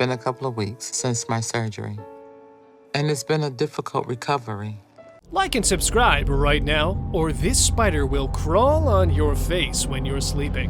been a couple of weeks since my surgery, and it's been a difficult recovery. Like and subscribe right now, or this spider will crawl on your face when you're sleeping.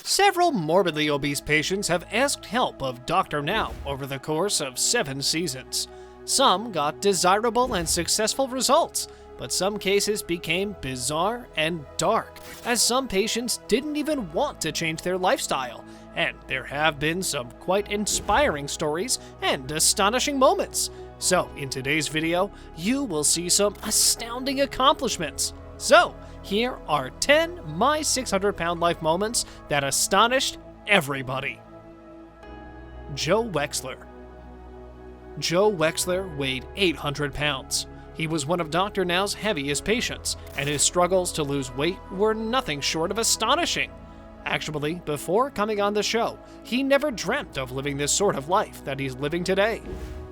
Several morbidly obese patients have asked help of Dr. Now over the course of 7 seasons. Some got desirable and successful results, but some cases became bizarre and dark, as some patients didn't even want to change their lifestyle, and there have been some quite inspiring stories and astonishing moments. So, in today's video, you will see some astounding accomplishments. So, here are 10 My 600-Pound Life moments that astonished everybody. Joe Wexler. Joe Wexler weighed 800 pounds. He was one of Dr. Now's heaviest patients, and his struggles to lose weight were nothing short of astonishing. Actually, before coming on the show, he never dreamt of living this sort of life that he's living today.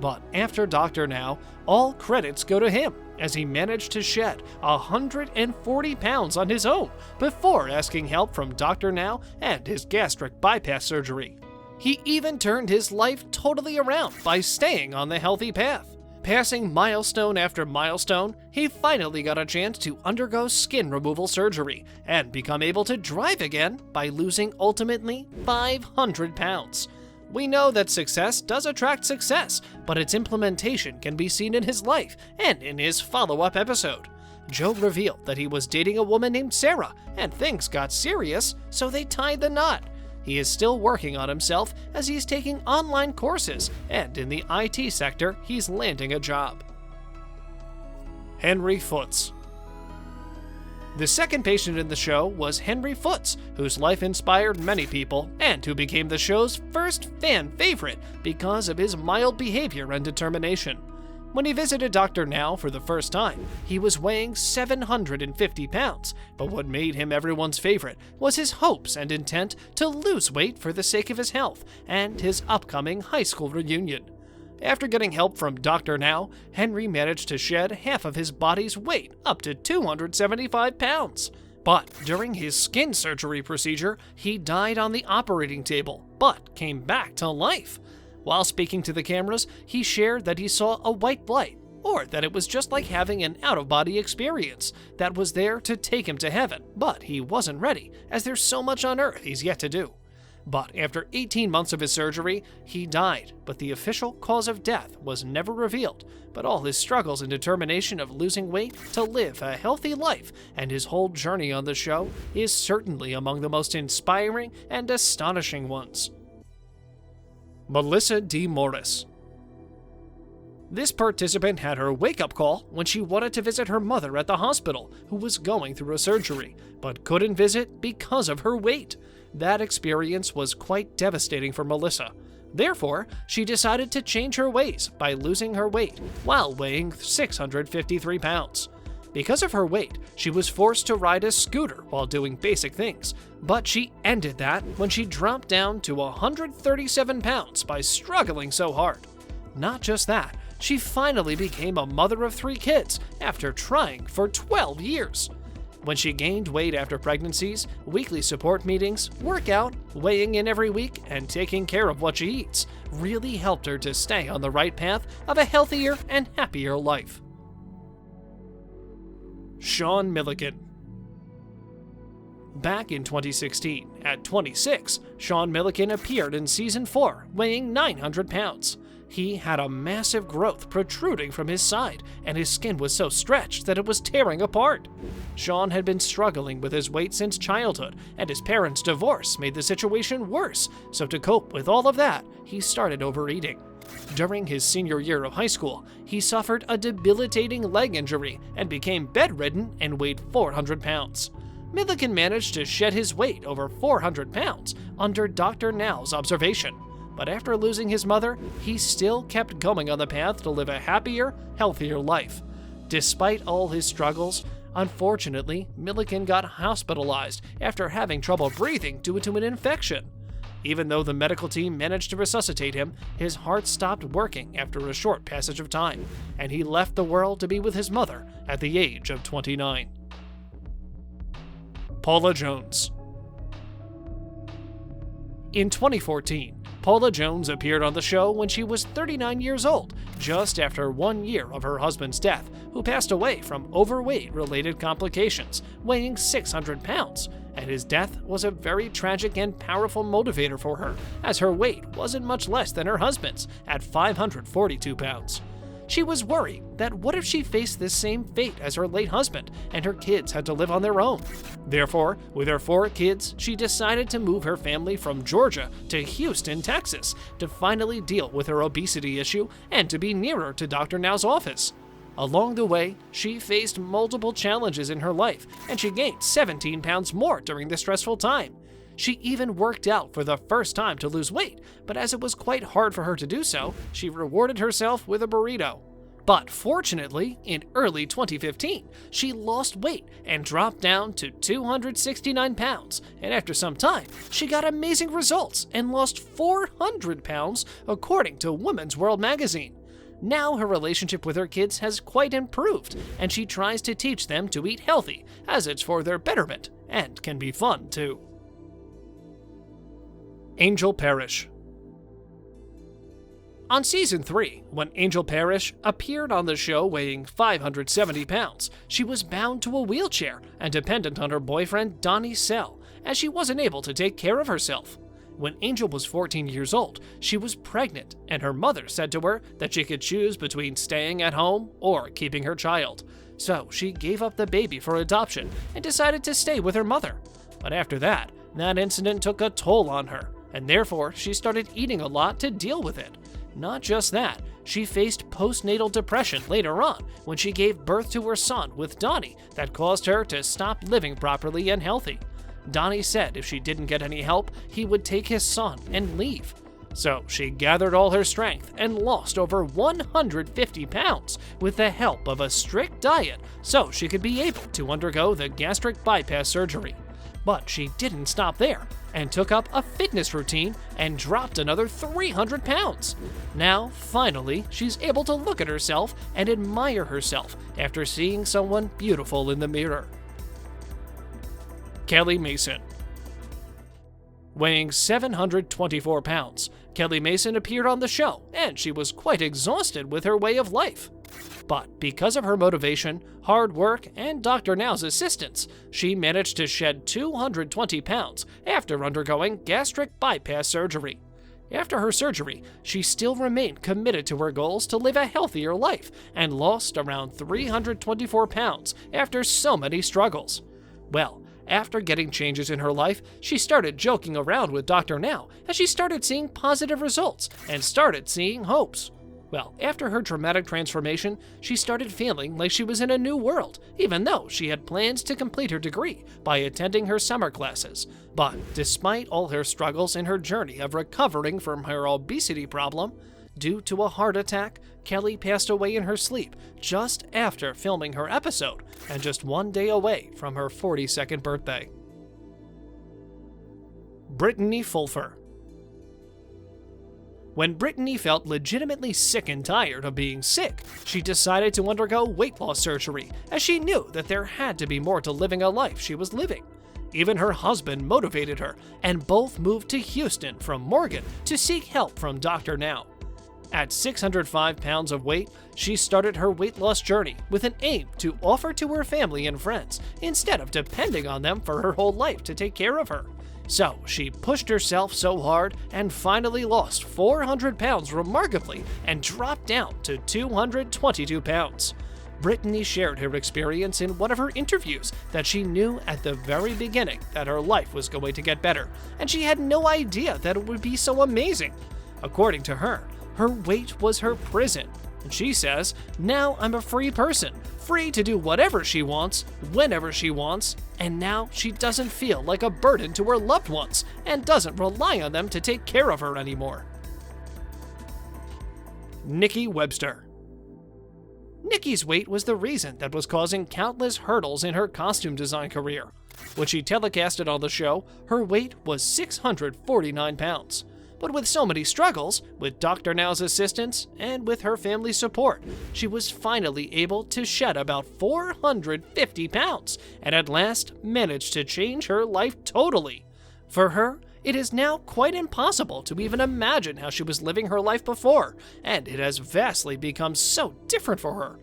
But after Dr. Now, all credits go to him, as he managed to shed 140 pounds on his own before asking help from Dr. Now and his gastric bypass surgery. He even turned his life totally around by staying on the healthy path. Passing milestone after milestone, he finally got a chance to undergo skin removal surgery and become able to drive again by losing ultimately 500 pounds. We know that success does attract success, but its implementation can be seen in his life and in his follow-up episode. Joe revealed that he was dating a woman named Sarah, and things got serious, so they tied the knot. He is still working on himself as he's taking online courses, and in the IT sector, he's landing a job. Henry Foots. The second patient in the show was Henry Foots, whose life inspired many people, and who became the show's first fan favorite because of his mild behavior and determination. When he visited Dr. Now for the first time, he was weighing 750 pounds, but what made him everyone's favorite was his hopes and intent to lose weight for the sake of his health and his upcoming high school reunion. After getting help from Dr. Now, Henry managed to shed half of his body's weight, up to 275 pounds. But during his skin surgery procedure, he died on the operating table, but came back to life. While speaking to the cameras, he shared that he saw a white light, or that it was just like having an out-of-body experience that was there to take him to heaven, but he wasn't ready, as there's so much on Earth he's yet to do. But after 18 months of his surgery, he died, but the official cause of death was never revealed, but all his struggles and determination of losing weight to live a healthy life and his whole journey on the show is certainly among the most inspiring and astonishing ones. Melissa D. Morris. This participant had her wake-up call when she wanted to visit her mother at the hospital, who was going through a surgery, but couldn't visit because of her weight. That experience was quite devastating for Melissa. Therefore, she decided to change her ways by losing her weight while weighing 653 pounds. Because of her weight, she was forced to ride a scooter while doing basic things, but she ended that when she dropped down to 137 pounds by struggling so hard. Not just that, she finally became a mother of 3 kids after trying for 12 years. When she gained weight after pregnancies, weekly support meetings, workout, weighing in every week, and taking care of what she eats really helped her to stay on the right path of a healthier and happier life. Sean Milligan. Back in 2016, at 26, Sean Milligan appeared in Season 4, weighing 900 pounds. He had a massive growth protruding from his side, and his skin was so stretched that it was tearing apart. Sean had been struggling with his weight since childhood, and his parents' divorce made the situation worse, so to cope with all of that, he started overeating. During his senior year of high school, he suffered a debilitating leg injury and became bedridden and weighed 400 pounds. Milligan managed to shed his weight over 400 pounds under Dr. Now's observation, but after losing his mother, he still kept going on the path to live a happier, healthier life. Despite all his struggles, unfortunately, Milligan got hospitalized after having trouble breathing due to an infection. Even though the medical team managed to resuscitate him, his heart stopped working after a short passage of time, and he left the world to be with his mother at the age of 29. Paula Jones. In 2014, Paula Jones appeared on the show when she was 39 years old, just after 1 year of her husband's death, who passed away from overweight-related complications, weighing 600 pounds. And his death was a very tragic and powerful motivator for her, as her weight wasn't much less than her husband's, at 542 pounds. She was worried that what if she faced this same fate as her late husband and her kids had to live on their own? Therefore, with her 4 kids, she decided to move her family from Georgia to Houston, Texas, to finally deal with her obesity issue and to be nearer to Dr. Now's office. Along the way, she faced multiple challenges in her life, and she gained 17 pounds more during this stressful time. She even worked out for the first time to lose weight, but as it was quite hard for her to do so, she rewarded herself with a burrito. But fortunately, in early 2015, she lost weight and dropped down to 269 pounds, and after some time, she got amazing results and lost 400 pounds, according to Women's World magazine. Now her relationship with her kids has quite improved, and she tries to teach them to eat healthy, as it's for their betterment, and can be fun too. Angel Parrish. On Season 3, when Angel Parrish appeared on the show weighing 570 pounds, she was bound to a wheelchair and dependent on her boyfriend Donnie Sell, as she wasn't able to take care of herself. When Angel was 14 years old, she was pregnant, and her mother said to her that she could choose between staying at home or keeping her child. So she gave up the baby for adoption and decided to stay with her mother. But after that incident took a toll on her, and therefore she started eating a lot to deal with it. Not just that, she faced postnatal depression later on when she gave birth to her son with Donnie that caused her to stop living properly and healthy. Donnie said if she didn't get any help, he would take his son and leave. So she gathered all her strength and lost over 150 pounds with the help of a strict diet so she could be able to undergo the gastric bypass surgery. But she didn't stop there and took up a fitness routine and dropped another 300 pounds. Now, finally, she's able to look at herself and admire herself after seeing someone beautiful in the mirror. Kelly Mason. Weighing 724 pounds, Kelly Mason appeared on the show, and she was quite exhausted with her way of life. But because of her motivation, hard work, and Dr. Now's assistance, she managed to shed 220 pounds after undergoing gastric bypass surgery. After her surgery, she still remained committed to her goals to live a healthier life and lost around 324 pounds after so many struggles. Well, after getting changes in her life, she started joking around with Dr. Now as she started seeing positive results and started seeing hopes. Well, after her dramatic transformation, she started feeling like she was in a new world, even though she had plans to complete her degree by attending her summer classes. But despite all her struggles in her journey of recovering from her obesity problem, due to a heart attack, Kelly passed away in her sleep just after filming her episode and just 1 day away from her 42nd birthday. Brittany Fulfer. When Brittany felt legitimately sick and tired of being sick, she decided to undergo weight loss surgery, as she knew that there had to be more to living a life she was living. Even her husband motivated her, and both moved to Houston from Morgan to seek help from Dr. Now. At 605 pounds of weight, she started her weight loss journey with an aim to offer to her family and friends instead of depending on them for her whole life to take care of her. So she pushed herself so hard and finally lost 400 pounds remarkably and dropped down to 222 pounds. Brittany shared her experience in one of her interviews that she knew at the very beginning that her life was going to get better, and she had no idea that it would be so amazing. According to her, her weight was her prison, and she says, "Now I'm a free person, free to do whatever she wants, whenever she wants, and now she doesn't feel like a burden to her loved ones and doesn't rely on them to take care of her anymore." Nikki Webster. Nikki's weight was the reason that was causing countless hurdles in her costume design career. When she telecasted on the show, her weight was 649 pounds. But with so many struggles, with Dr. Now's assistance, and with her family's support, she was finally able to shed about 450 pounds, and at last managed to change her life totally. For her, It is now quite impossible to even imagine how she was living her life before, and it has vastly become so different for her.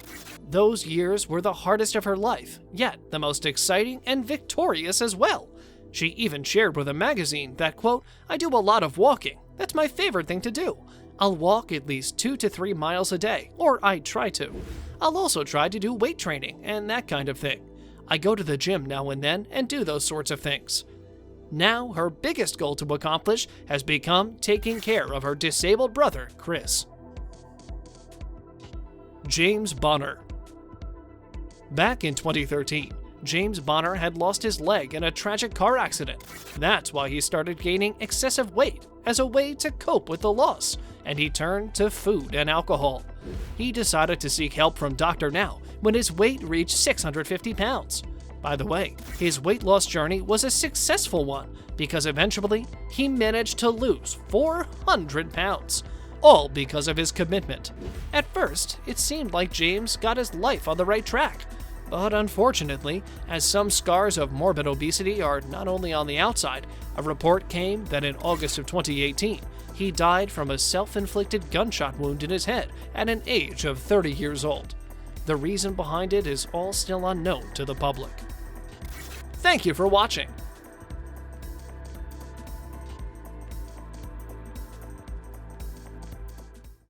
Those years were the hardest of her life, yet the most exciting and victorious as well. She even shared with a magazine that, quote, "I do a lot of walking. That's my favorite thing to do. I'll walk at least 2 to 3 miles a day, or I try to. I'll also try to do weight training and that kind of thing. I go to the gym now and then and do those sorts of things." Now, her biggest goal to accomplish has become taking care of her disabled brother, Chris. James Bonner. Back in 2013, James Bonner had lost his leg in a tragic car accident. That's why he started gaining excessive weight as a way to cope with the loss, and he turned to food and alcohol. He decided to seek help from Dr. Now when his weight reached 650 pounds. By the way, his weight loss journey was a successful one because eventually he managed to lose 400 pounds, all because of his commitment. At first, it seemed like James got his life on the right track, but unfortunately, as some scars of morbid obesity are not only on the outside, a report came that in August of 2018, he died from a self-inflicted gunshot wound in his head at an age of 30 years old. The reason behind it is all still unknown to the public. Thank you for watching.